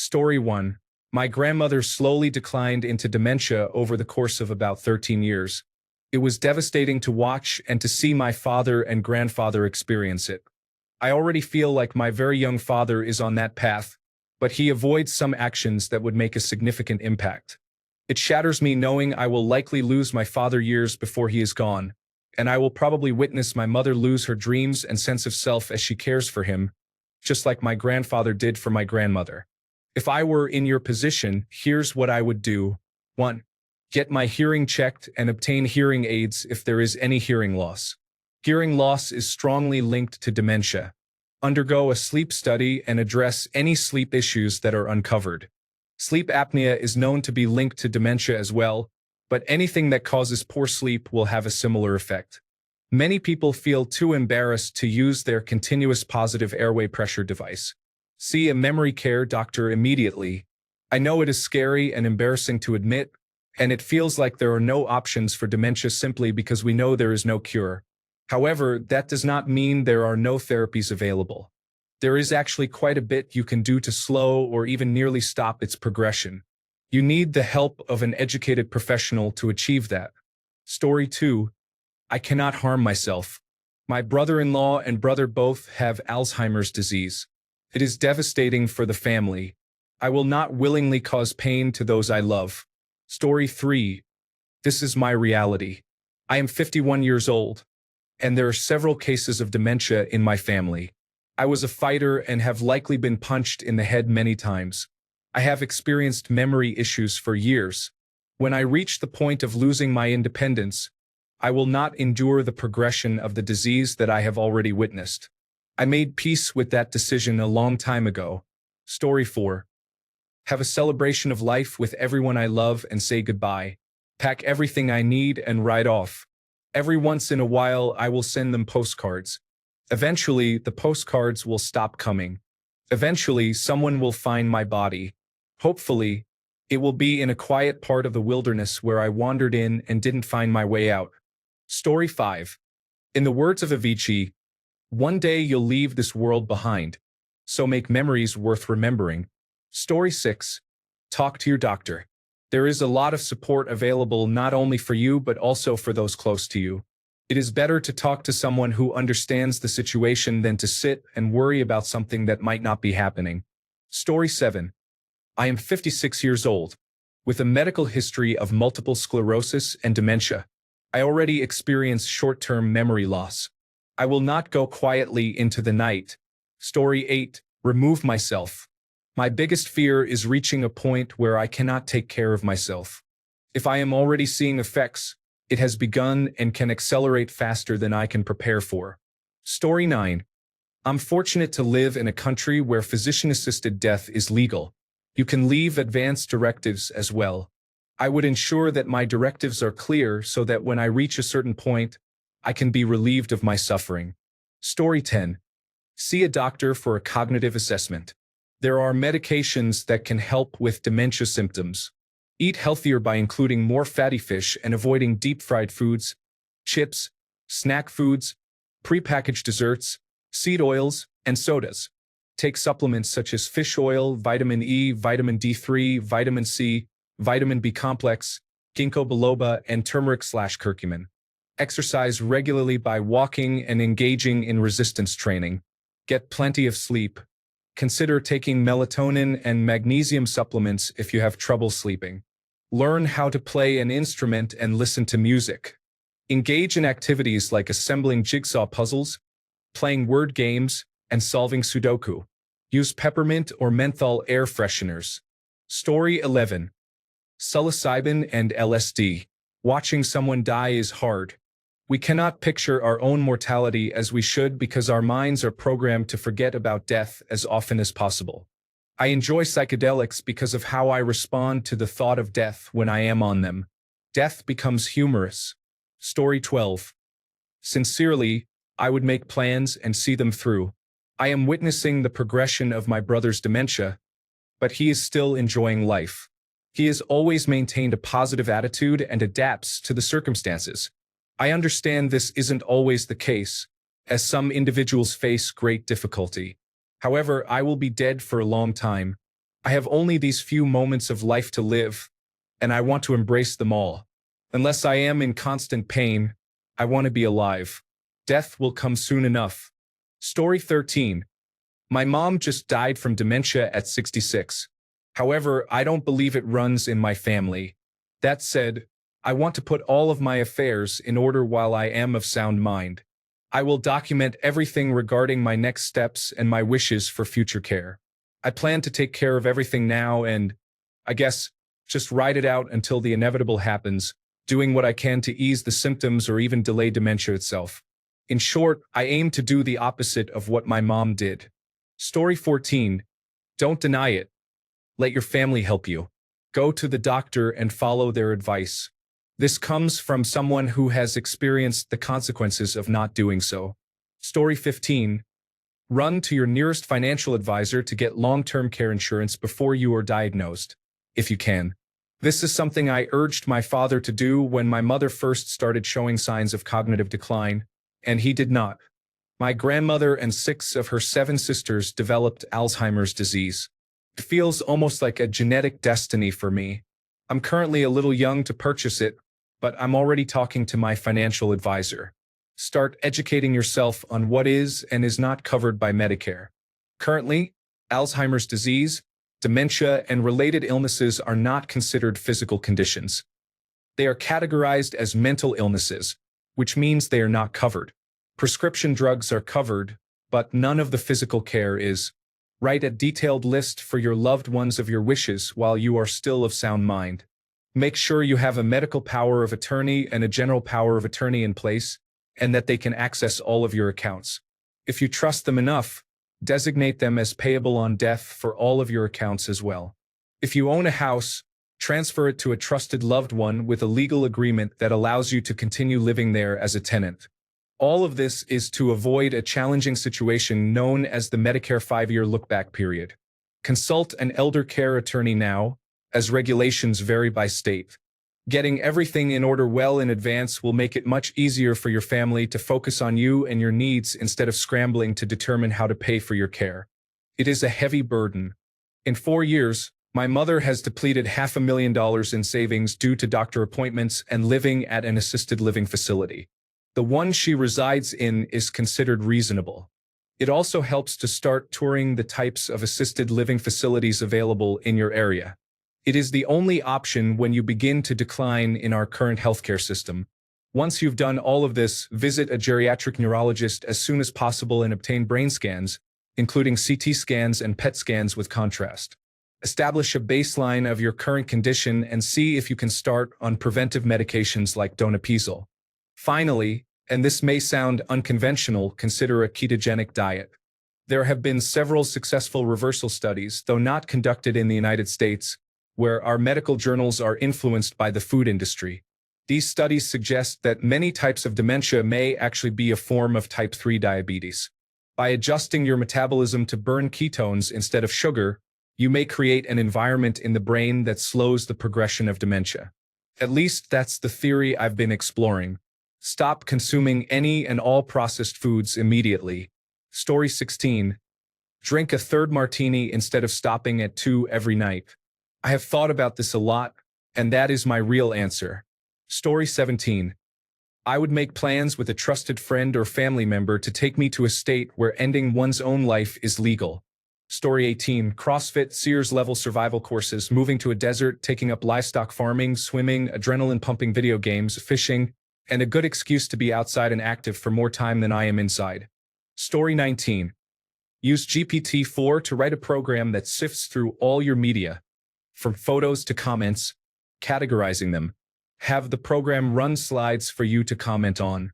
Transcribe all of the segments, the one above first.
Story 1. My grandmother slowly declined into dementia over the course of about 13 years. It was devastating to watch and to see my father and grandfather experience it. I already feel like my very young father is on that path, but he avoids some actions that would make a significant impact. It shatters me knowing I will likely lose my father years before he is gone, and I will probably witness my mother lose her dreams and sense of self as she cares for him, just like my grandfather did for my grandmother. If I were in your position, here's what I would do. 1. Get my hearing checked and obtain hearing aids if there is any hearing loss. Hearing loss is strongly linked to dementia. Undergo a sleep study and address any sleep issues that are uncovered. Sleep apnea is known to be linked to dementia as well, but anything that causes poor sleep will have a similar effect. Many people feel too embarrassed to use their continuous positive airway pressure device. See a memory care doctor immediately. I know it is scary and embarrassing to admit, and it feels like there are no options for dementia simply because we know there is no cure. However, that does not mean there are no therapies available. There is actually quite a bit you can do to slow or even nearly stop its progression. You need the help of an educated professional to achieve that. Story 2. I cannot harm myself. My brother-in-law and brother both have Alzheimer's disease. It is devastating for the family. I will not willingly cause pain to those I love. Story 3. This is my reality. I am 51 years old, and there are several cases of dementia in my family. I was a fighter and have likely been punched in the head many times. I have experienced memory issues for years. When I reach the point of losing my independence, I will not endure the progression of the disease that I have already witnessed. I made peace with that decision a long time ago. Story 4. Have a celebration of life with everyone I love and say goodbye. Pack everything I need and ride off. Every once in a while, I will send them postcards. Eventually, the postcards will stop coming. Eventually, someone will find my body. Hopefully, it will be in a quiet part of the wilderness where I wandered in and didn't find my way out. Story 5. In the words of Avicii, one day you'll leave this world behind, so make memories worth remembering. Story 6. Talk to your doctor. There is a lot of support available not only for you but also for those close to you. It is better to talk to someone who understands the situation than to sit and worry about something that might not be happening. Story 7. I am 56 years old, with a medical history of multiple sclerosis and dementia. I already experience short-term memory loss. I will not go quietly into the night. Story 8. Remove myself. My biggest fear is reaching a point where I cannot take care of myself. If I am already seeing effects, it has begun and can accelerate faster than I can prepare for. Story 9. I'm fortunate to live in a country where physician-assisted death is legal. You can leave advance directives as well. I would ensure that my directives are clear so that when I reach a certain point, I can be relieved of my suffering. Story 10. See a doctor for a cognitive assessment. There are medications that can help with dementia symptoms. Eat healthier by including more fatty fish and avoiding deep-fried foods, chips, snack foods, prepackaged desserts, seed oils, and sodas. Take supplements such as fish oil, vitamin E, vitamin D3, vitamin C, vitamin B complex, ginkgo biloba, and turmeric/curcumin. Exercise regularly by walking and engaging in resistance training. Get plenty of sleep. Consider taking melatonin and magnesium supplements if you have trouble sleeping. Learn how to play an instrument and listen to music. Engage in activities like assembling jigsaw puzzles, playing word games, and solving Sudoku. Use peppermint or menthol air fresheners. Story 11. Psilocybin and LSD. Watching someone die is hard. We cannot picture our own mortality as we should because our minds are programmed to forget about death as often as possible. I enjoy psychedelics because of how I respond to the thought of death when I am on them. Death becomes humorous. Story 12. Sincerely, I would make plans and see them through. I am witnessing the progression of my brother's dementia, but he is still enjoying life. He has always maintained a positive attitude and adapts to the circumstances. I understand this isn't always the case, as some individuals face great difficulty. However, I will be dead for a long time. I have only these few moments of life to live, and I want to embrace them all. Unless I am in constant pain, I want to be alive. Death will come soon enough. Story 13. My mom just died from dementia at 66. However, I don't believe it runs in my family. That said, I want to put all of my affairs in order while I am of sound mind. I will document everything regarding my next steps and my wishes for future care. I plan to take care of everything now and, I guess, just ride it out until the inevitable happens, doing what I can to ease the symptoms or even delay dementia itself. In short, I aim to do the opposite of what my mom did. Story 14. Don't deny it. Let your family help you. Go to the doctor and follow their advice. This comes from someone who has experienced the consequences of not doing so. Story 15. Run to your nearest financial advisor to get long-term care insurance before you are diagnosed, if you can. This is something I urged my father to do when my mother first started showing signs of cognitive decline, and he did not. My grandmother and 6 of her 7 sisters developed Alzheimer's disease. It feels almost like a genetic destiny for me. I'm currently a little young to purchase it, but I'm already talking to my financial advisor. Start educating yourself on what is and is not covered by Medicare. Currently, Alzheimer's disease, dementia, and related illnesses are not considered physical conditions. They are categorized as mental illnesses, which means they are not covered. Prescription drugs are covered, but none of the physical care is. Write a detailed list for your loved ones of your wishes while you are still of sound mind. Make sure you have a medical power of attorney and a general power of attorney in place, and that they can access all of your accounts. If you trust them enough, designate them as payable on death for all of your accounts as well. If you own a house, transfer it to a trusted loved one with a legal agreement that allows you to continue living there as a tenant. All of this is to avoid a challenging situation known as the Medicare 5-year look-back period. Consult an elder care attorney now, as regulations vary by state. Getting everything in order well in advance will make it much easier for your family to focus on you and your needs instead of scrambling to determine how to pay for your care. It is a heavy burden. In 4 years, my mother has depleted $500,000 in savings due to doctor appointments and living at an assisted living facility. The one she resides in is considered reasonable. It also helps to start touring the types of assisted living facilities available in your area. It is the only option when you begin to decline in our current healthcare system. Once you've done all of this, visit a geriatric neurologist as soon as possible and obtain brain scans, including CT scans and PET scans with contrast. Establish a baseline of your current condition and see if you can start on preventive medications like donepezil. Finally, and this may sound unconventional, consider a ketogenic diet. There have been several successful reversal studies, though not conducted in the United States, where our medical journals are influenced by the food industry. These studies suggest that many types of dementia may actually be a form of type 3 diabetes. By adjusting your metabolism to burn ketones instead of sugar, you may create an environment in the brain that slows the progression of dementia. At least that's the theory I've been exploring. Stop consuming any and all processed foods immediately. Story 16. Drink a third martini instead of stopping at 2 every night. I have thought about this a lot, and that is my real answer. Story 17. I would make plans with a trusted friend or family member to take me to a state where ending one's own life is legal. Story 18. CrossFit, Sears-level survival courses, moving to a desert, taking up livestock farming, swimming, adrenaline-pumping video games, fishing, and a good excuse to be outside and active for more time than I am inside. Story 19. Use GPT-4 to write a program that sifts through all your media, from photos to comments, categorizing them. Have the program run slides for you to comment on.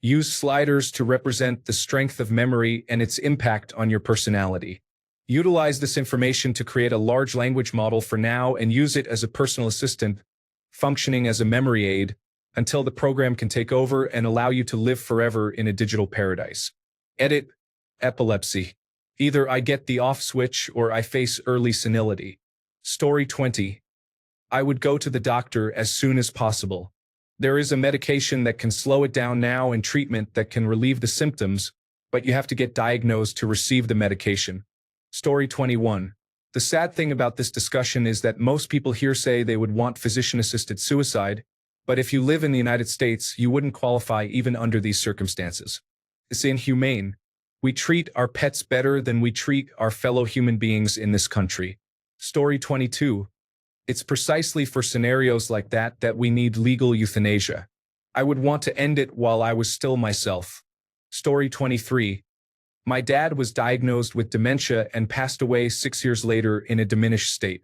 Use sliders to represent the strength of memory and its impact on your personality. Utilize this information to create a large language model for now and use it as a personal assistant, functioning as a memory aid, until the program can take over and allow you to live forever in a digital paradise. Edit. Epilepsy. Either I get the off switch or I face early senility. Story 20. I would go to the doctor as soon as possible. There is a medication that can slow it down now and treatment that can relieve the symptoms, but you have to get diagnosed to receive the medication. Story 21. The sad thing about this discussion is that most people here say they would want physician-assisted suicide, but if you live in the United States, you wouldn't qualify even under these circumstances. It's inhumane. We treat our pets better than we treat our fellow human beings in this country. Story 22. It's precisely for scenarios like that that we need legal euthanasia. I would want to end it while I was still myself. Story 23. My dad was diagnosed with dementia and passed away 6 years later in a diminished state.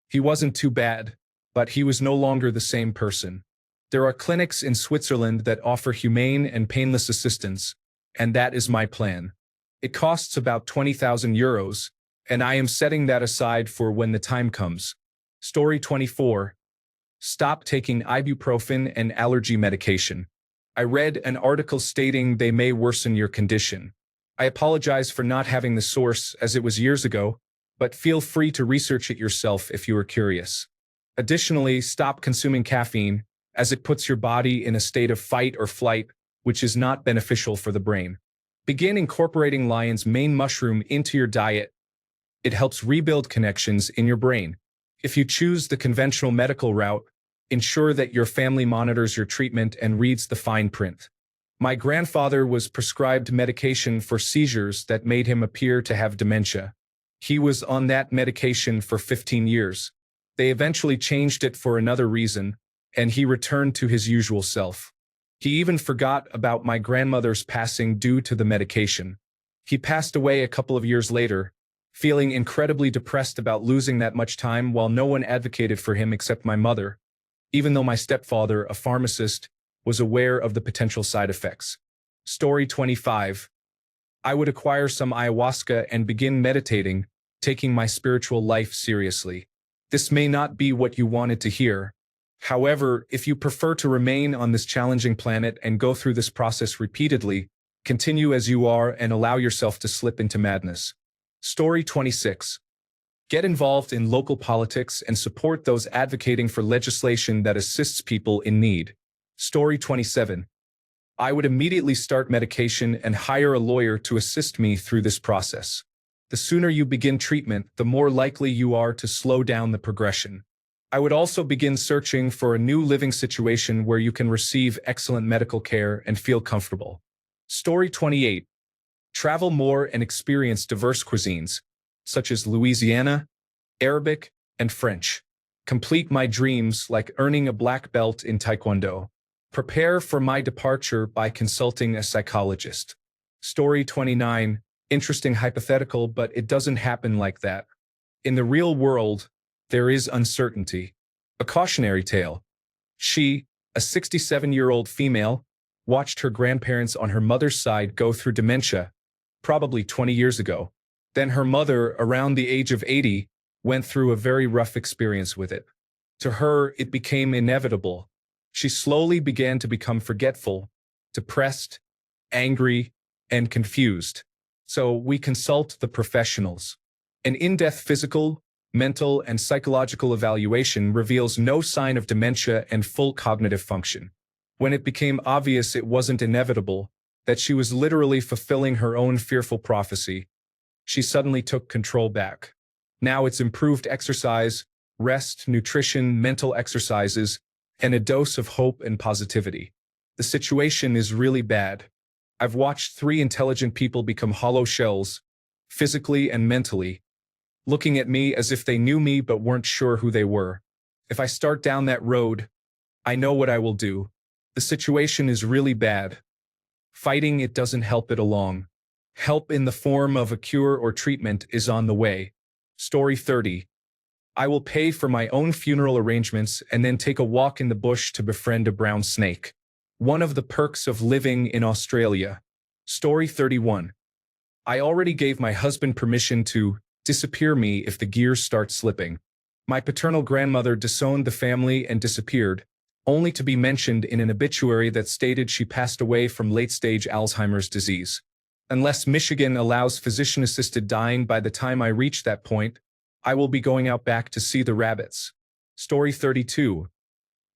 He wasn't too bad, but he was no longer the same person. There are clinics in Switzerland that offer humane and painless assistance, and that is my plan. It costs about 20,000 euros, and I am setting that aside for when the time comes. Story 24. Stop taking ibuprofen and allergy medication. I read an article stating they may worsen your condition. I apologize for not having the source as it was years ago, but feel free to research it yourself if you are curious. Additionally, stop consuming caffeine, as it puts your body in a state of fight or flight, which is not beneficial for the brain. Begin incorporating lion's mane mushroom into your diet. It helps rebuild connections in your brain. If you choose the conventional medical route, ensure that your family monitors your treatment and reads the fine print. My grandfather was prescribed medication for seizures that made him appear to have dementia. He was on that medication for 15 years. They eventually changed it for another reason, and he returned to his usual self. He even forgot about my grandmother's passing due to the medication. He passed away a couple of years later, feeling incredibly depressed about losing that much time while no one advocated for him except my mother, even though my stepfather, a pharmacist, was aware of the potential side effects. Story 25. I would acquire some ayahuasca and begin meditating, taking my spiritual life seriously. This may not be what you wanted to hear. However, if you prefer to remain on this challenging planet and go through this process repeatedly, continue as you are and allow yourself to slip into madness. Story 26. Get involved in local politics and support those advocating for legislation that assists people in need. Story 27. I would immediately start medication and hire a lawyer to assist me through this process. The sooner you begin treatment, the more likely you are to slow down the progression. I would also begin searching for a new living situation where you can receive excellent medical care and feel comfortable. Story 28. Travel more and experience diverse cuisines, such as Louisiana, Arabic, and French. Complete my dreams like earning a black belt in Taekwondo. Prepare for my departure by consulting a psychologist. Story 29. Interesting hypothetical, but it doesn't happen like that. In the real world, there is uncertainty. A cautionary tale. She, a 67-year-old female, watched her grandparents on her mother's side go through dementia, probably 20 years ago. Then her mother, around the age of 80, went through a very rough experience with it. To her, it became inevitable. She slowly began to become forgetful, depressed, angry, and confused. So we consult the professionals. An in-depth physical, mental, and psychological evaluation reveals no sign of dementia and full cognitive function. When it became obvious it wasn't inevitable, that she was literally fulfilling her own fearful prophecy, she suddenly took control back. Now it's improved exercise, rest, nutrition, mental exercises, and a dose of hope and positivity. The situation is really bad. I've watched 3 intelligent people become hollow shells, physically and mentally, looking at me as if they knew me but weren't sure who they were. If I start down that road, I know what I will do. The situation is really bad. Fighting it doesn't help it along. Help in the form of a cure or treatment is on the way. Story 30. I will pay for my own funeral arrangements and then take a walk in the bush to befriend a brown snake. One of the perks of living in Australia. Story 31. I already gave my husband permission to disappear me if the gears start slipping. My paternal grandmother disowned the family and disappeared, only to be mentioned in an obituary that stated she passed away from late-stage Alzheimer's disease. Unless Michigan allows physician-assisted dying by the time I reach that point, I will be going out back to see the rabbits. Story 32.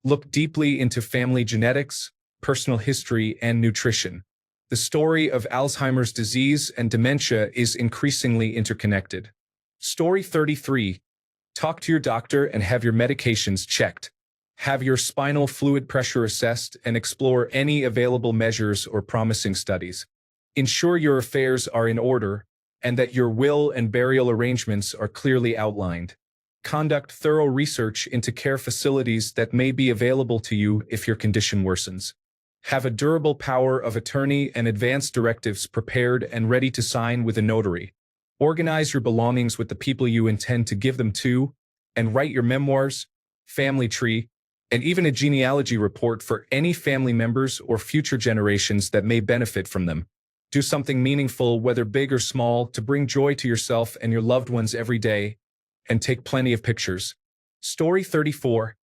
Look deeply into family genetics, personal history, and nutrition. The story of Alzheimer's disease and dementia is increasingly interconnected. Story 33. Talk to your doctor and have your medications checked. Have your spinal fluid pressure assessed and explore any available measures or promising studies. Ensure your affairs are in order and that your will and burial arrangements are clearly outlined. Conduct thorough research into care facilities that may be available to you if your condition worsens. Have a durable power of attorney and advance directives prepared and ready to sign with a notary. Organize your belongings with the people you intend to give them to, and write your memoirs, family tree, and even a genealogy report for any family members or future generations that may benefit from them. Do something meaningful, whether big or small, to bring joy to yourself and your loved ones every day, and take plenty of pictures. Story 34.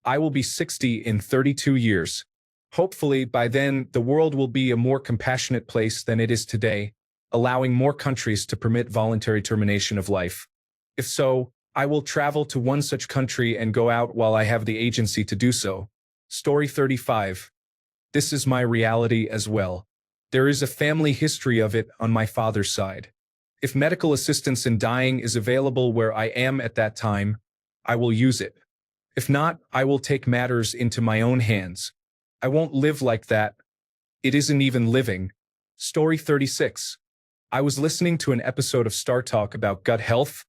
I will be 60 in 32 years. Hopefully, by then, the world will be a more compassionate place than it is today, allowing more countries to permit voluntary termination of life. If so, I will travel to one such country and go out while I have the agency to do so. Story 35. This is my reality as well. There is a family history of it on my father's side. If medical assistance in dying is available where I am at that time, I will use it. If not, I will take matters into my own hands. I won't live like that. It isn't even living. Story 36. I was listening to an episode of Star Talk about gut health,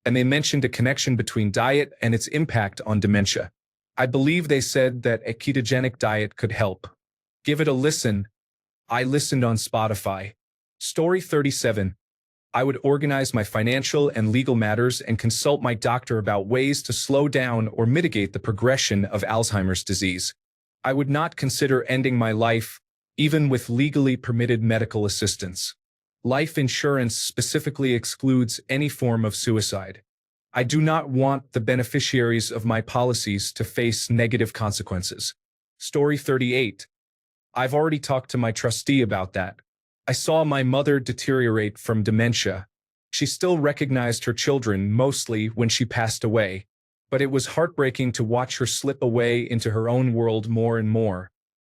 and they mentioned a connection between diet and its impact on dementia. I believe they said that a ketogenic diet could help. Give it a listen. I listened on Spotify. Story 37. I would organize my financial and legal matters and consult my doctor about ways to slow down or mitigate the progression of Alzheimer's disease. I would not consider ending my life, even with legally permitted medical assistance. Life insurance specifically excludes any form of suicide. I do not want the beneficiaries of my policies to face negative consequences. Story 38. I've already talked to my trustee about that. I saw my mother deteriorate from dementia. She still recognized her children mostly when she passed away, but it was heartbreaking to watch her slip away into her own world more and more.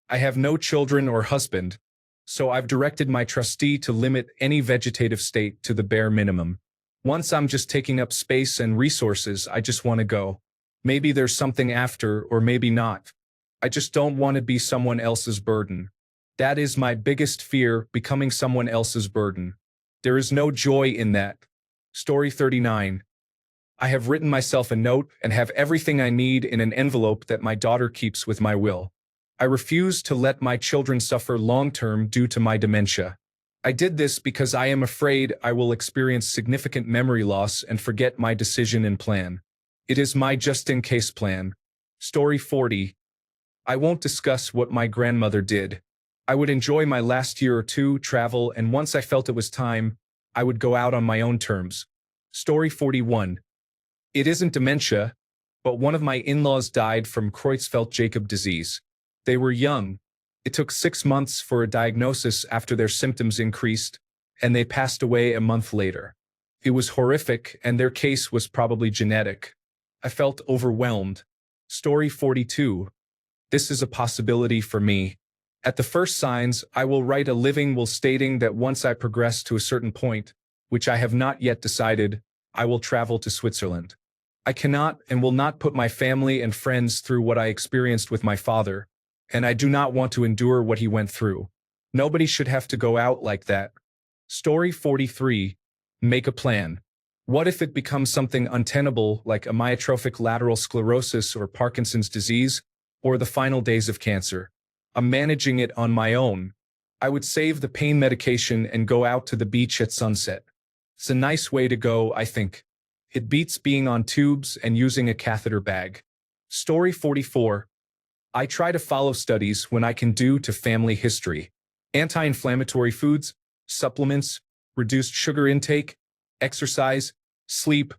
I have no children or husband, so I've directed my trustee to limit any vegetative state to the bare minimum. Once I'm just taking up space and resources, I just want to go. Maybe there's something after, or maybe not. I just don't want to be someone else's burden. That is my biggest fear, becoming someone else's burden. There is no joy in that. Story 39. I have written myself a note and have everything I need in an envelope that my daughter keeps with my will. I refuse to let my children suffer long-term due to my dementia. I did this because I am afraid I will experience significant memory loss and forget my decision and plan. It is my just-in-case plan. Story 40. I won't discuss what my grandmother did. I would enjoy my last year or two, travel, and once I felt it was time, I would go out on my own terms. Story 41. It isn't dementia, but one of my in-laws died from Creutzfeldt-Jakob disease. They were young. It took 6 months for a diagnosis after their symptoms increased, and they passed away a month later. It was horrific, and their case was probably genetic. I felt overwhelmed. Story 42. This is a possibility for me. At the first signs, I will write a living will stating that once I progress to a certain point, which I have not yet decided, I will travel to Switzerland. I cannot and will not put my family and friends through what I experienced with my father, and I do not want to endure what he went through. Nobody should have to go out like that. Story 43. Make a plan. What if it becomes something untenable like amyotrophic lateral sclerosis or Parkinson's disease, or the final days of cancer? I'm managing it on my own. I would save the pain medication and go out to the beach at sunset. It's a nice way to go, I think. It beats being on tubes and using a catheter bag. Story 44. I try to follow studies when I can due to family history. Anti-inflammatory foods, supplements, reduced sugar intake, exercise, sleep,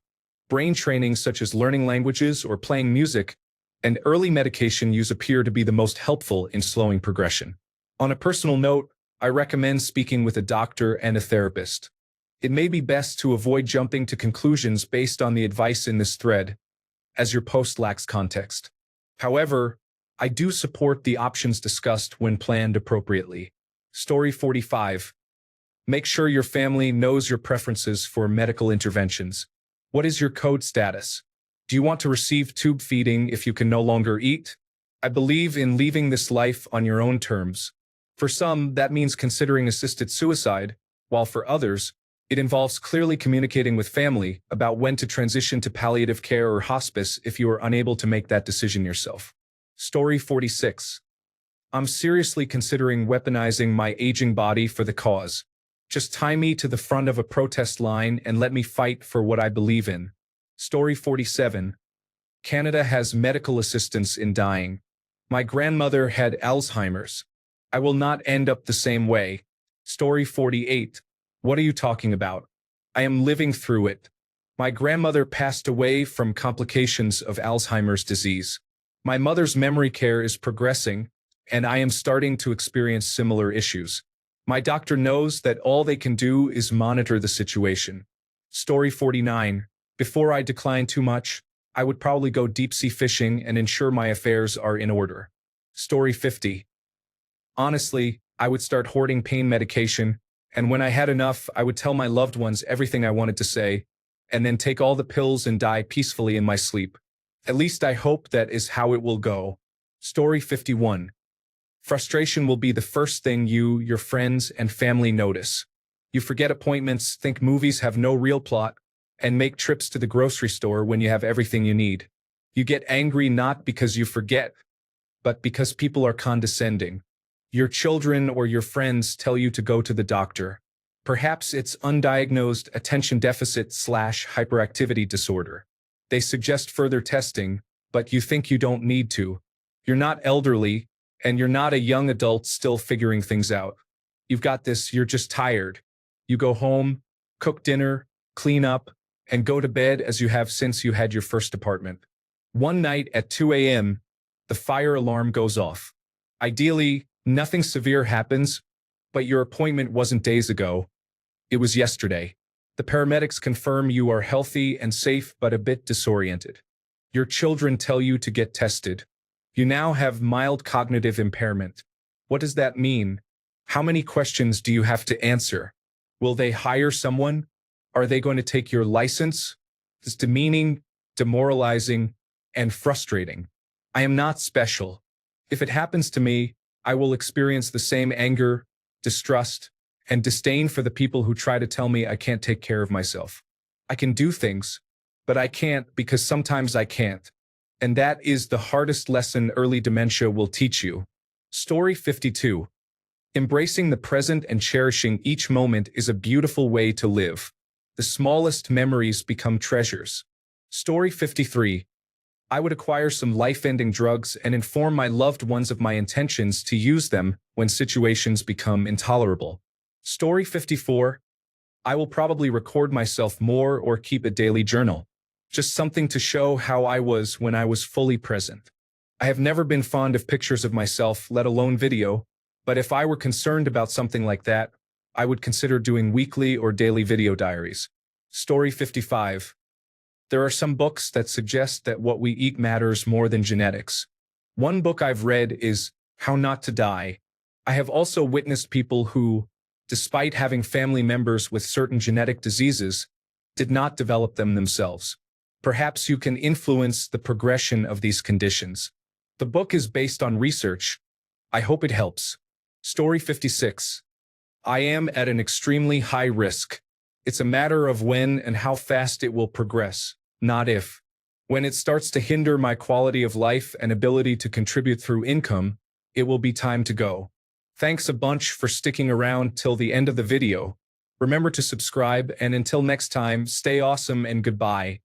brain training such as learning languages or playing music, and early medication use appear to be the most helpful in slowing progression. On a personal note, I recommend speaking with a doctor and a therapist. It may be best to avoid jumping to conclusions based on the advice in this thread, as your post lacks context. However, I do support the options discussed when planned appropriately. Story 45. Make sure your family knows your preferences for medical interventions. What is your code status? Do you want to receive tube feeding if you can no longer eat? I believe in leaving this life on your own terms. For some, that means considering assisted suicide, while for others, it involves clearly communicating with family about when to transition to palliative care or hospice if you are unable to make that decision yourself. Story 46. I'm seriously considering weaponizing my aging body for the cause. Just tie me to the front of a protest line and let me fight for what I believe in. Story 47. Canada has medical assistance in dying. My grandmother had Alzheimer's. I will not end up the same way. Story 48. What are you talking about? I am living through it. My grandmother passed away from complications of Alzheimer's disease. My mother's memory care is progressing, and I am starting to experience similar issues. My doctor knows that all they can do is monitor the situation. Story 49. Before I decline too much, I would probably go deep-sea fishing and ensure my affairs are in order. Story 50. Honestly, I would start hoarding pain medication, and when I had enough, I would tell my loved ones everything I wanted to say, and then take all the pills and die peacefully in my sleep. At least I hope that is how it will go. Story 51. Frustration will be the first thing you, your friends, and family notice. You forget appointments, think movies have no real plot, and make trips to the grocery store when you have everything you need. You get angry not because you forget, but because people are condescending. Your children or your friends tell you to go to the doctor. Perhaps it's undiagnosed attention deficit/hyperactivity disorder. They suggest further testing, but you think you don't need to. You're not elderly, and you're not a young adult still figuring things out. You've got this, you're just tired. You go home, cook dinner, clean up, and go to bed as you have since you had your first apartment. One night at 2 a.m., the fire alarm goes off. Ideally, nothing severe happens, but your appointment wasn't days ago. It was yesterday. The paramedics confirm you are healthy and safe but a bit disoriented. Your children tell you to get tested. You now have mild cognitive impairment. What does that mean? How many questions do you have to answer? Will they hire someone? Are they going to take your license? It's demeaning, demoralizing, and frustrating. I am not special. If it happens to me, I will experience the same anger, distrust, and disdain for the people who try to tell me I can't take care of myself. I can do things, but I can't because sometimes I can't. And that is the hardest lesson early dementia will teach you. Story 52. Embracing the present and cherishing each moment is a beautiful way to live. The smallest memories become treasures. Story 53. I would acquire some life-ending drugs and inform my loved ones of my intentions to use them when situations become intolerable. Story 54. I will probably record myself more or keep a daily journal. Just something to show how I was when I was fully present. I have never been fond of pictures of myself, let alone video, but if I were concerned about something like that, I would consider doing weekly or daily video diaries. Story 55. There are some books that suggest that what we eat matters more than genetics. One book I've read is How Not to Die. I have also witnessed people who, despite having family members with certain genetic diseases, did not develop them themselves. Perhaps you can influence the progression of these conditions. The book is based on research. I hope it helps. Story 56. I am at an extremely high risk. It's a matter of when and how fast it will progress, not if. When it starts to hinder my quality of life and ability to contribute through income, it will be time to go. Thanks a bunch for sticking around till the end of the video. Remember to subscribe, and until next time, stay awesome and goodbye.